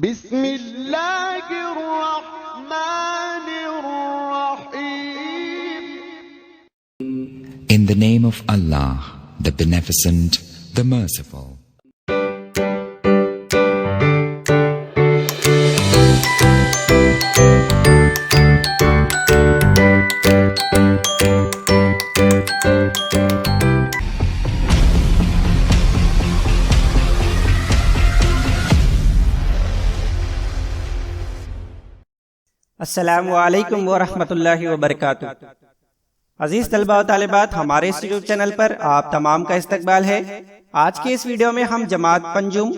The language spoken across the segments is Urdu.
بسم اللہ الرحمن الرحیم. In the name of Allah, the Beneficent, the Merciful. السلام علیکم ورحمۃ اللہ وبرکاتہ. عزیز طلباء و طالبات، ہمارے اس یوٹیوب چینل پر آپ تمام کا استقبال ہے. آج کے اس ویڈیو میں ہم جماعت پنجم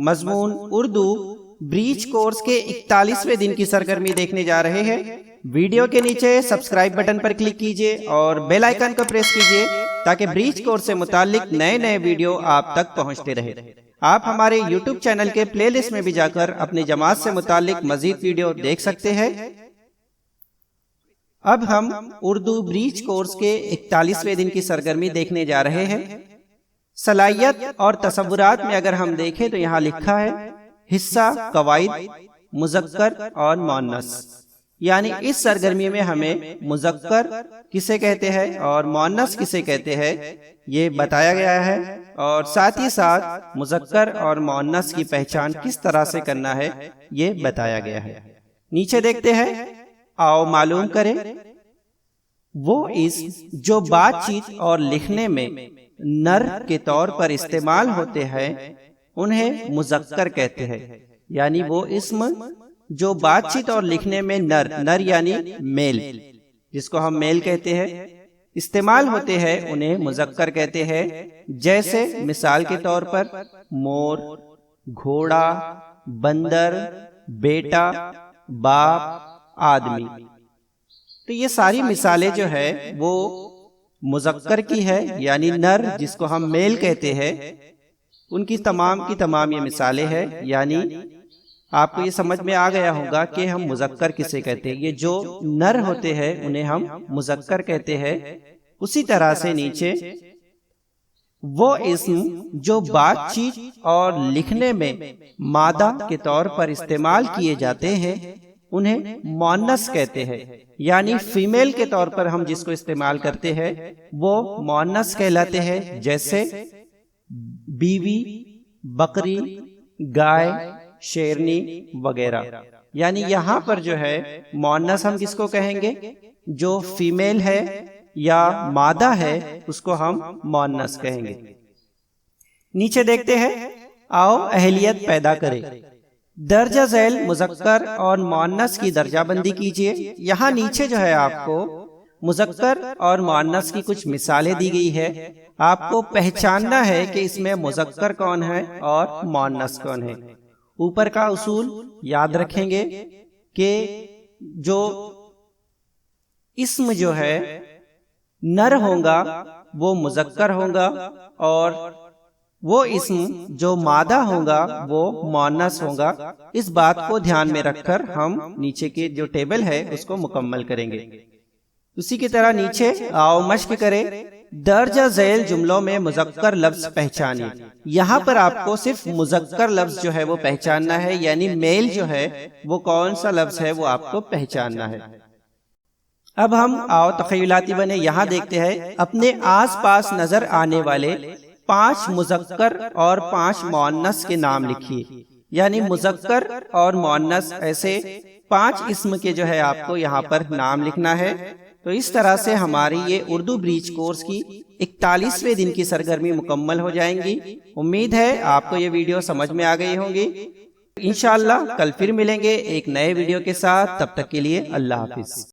مضمون اردو بریچ کورس کے 41ویں دن کی سرگرمی دیکھنے جا رہے ہیں. ویڈیو کے نیچے سبسکرائب بٹن پر کلک کیجئے اور بیل آئیکن کو پریس کیجئے تاکہ بریچ کورس سے متعلق نئے ویڈیو آپ تک پہنچتے رہے. آپ ہمارے یوٹیوب چینل کے پلے لسٹ میں بھی جا کر اپنی جماعت سے متعلق مزید ویڈیو دیکھ سکتے ہیں. اب ہم اردو بریچ کورس کے 41ویں دن کی سرگرمی دیکھنے جا رہے ہیں. صلاحیت اور تصورات میں اگر ہم دیکھیں تو یہاں لکھا ہے حصہ قواعد مذکر اور مؤنث. یعنی اس سرگرمی میں ہمیں مذکر کسے کہتے ہیں اور مؤنث کسے کہتے ہیں یہ بتایا گیا ہے، اور ساتھ ہی ساتھ مذکر اور مؤنث کی پہچان کس طرح سے کرنا ہے یہ بتایا گیا ہے. نیچے دیکھتے ہیں، آؤ معلوم کریں. وہ اسم جو بات چیت اور لکھنے میں نر کے طور پر استعمال ہوتے ہیں انہیں مذکر کہتے ہیں. یعنی وہ اسم جو بات چیت اور لکھنے میں نر یعنی میل، جس کو ہم میل کہتے ہیں، استعمال ہوتے ہیں انہیں مذکر کہتے ہیں. جیسے مثال کے طور پر مور، گھوڑا، بندر، بیٹا، باپ، آدمی. تو یہ ساری مثالیں جو ہے وہ مذکر کی ہے، یعنی نر جس کو ہم میل کہتے ہیں ان کی تمام یہ مثالیں ہیں. یعنی آپ کو یہ سمجھ میں آ گیا ہوگا کہ ہم مذکر کسے کہتے ہیں. یہ جو نر ہوتے ہیں انہیں ہم مذکر کہتے ہیں. اسی طرح سے نیچے وہ اسم جو بات چیت اور لکھنے میں مادہ کے طور پر استعمال کیے جاتے ہیں انہیں مؤنث کہتے ہیں. یعنی فیمیل کے طور پر ہم جس کو استعمال کرتے ہیں وہ مؤنث کہلاتے ہیں. جیسے بیوی، بکری، گائے، شیرنی وغیرہ. یعنی یہاں پر جو ہے مؤنث ہم کس کو کہیں گے؟ جو فیمیل ہے یا مادہ ہے اس کو ہم مؤنث کہیں گے. نیچے دیکھتے ہیں، آؤ اہلیت پیدا کریں. درجہ ذیل مذکر اور مؤنث کی درجہ بندی کیجئے. یہاں نیچے جو ہے آپ کو مذکر اور مؤنث کی کچھ مثالیں دی گئی ہے. آپ کو پہچاننا ہے کہ اس میں مذکر کون ہے اور مؤنث کون ہے. اوپر کا اصول یاد رکھیں گے کہ جو اسم جو ہے نر ہوگا وہ مذکر ہوگا، اور وہ اسم جو مادہ ہوگا وہ مؤنث ہوگا. اس بات کو دھیان میں رکھ کر ہم نیچے کے جو ٹیبل ہے اس کو مکمل کریں گے. اسی کی طرح نیچے آؤ مشق کریں. درجہ ذیل جملوں میں مذکر لفظ پہچانیے. یہاں پر آپ کو صرف مذکر لفظ جو ہے وہ پہچاننا ہے، یعنی میل جو ہے وہ کون سا لفظ ہے وہ آپ کو پہچاننا ہے. اب ہم آؤ تخیلاتی بنے. یہاں دیکھتے ہیں اپنے آس پاس نظر آنے والے 5 مذکر اور 5 مؤنث کے نام لکھیے. یعنی مذکر اور مؤنث ایسے 5 اسم کے جو ہے آپ کو یہاں پر نام لکھنا ہے. تو اس طرح سے ہماری یہ اردو بریچ کورس کی 41ویں دن کی سرگرمی مکمل ہو جائیں گی. امید ہے آپ کو یہ ویڈیو سمجھ میں آ گئی ہوں گی. انشاءاللہ کل پھر ملیں گے ایک نئے ویڈیو کے ساتھ. تب تک کے لیے اللہ حافظ.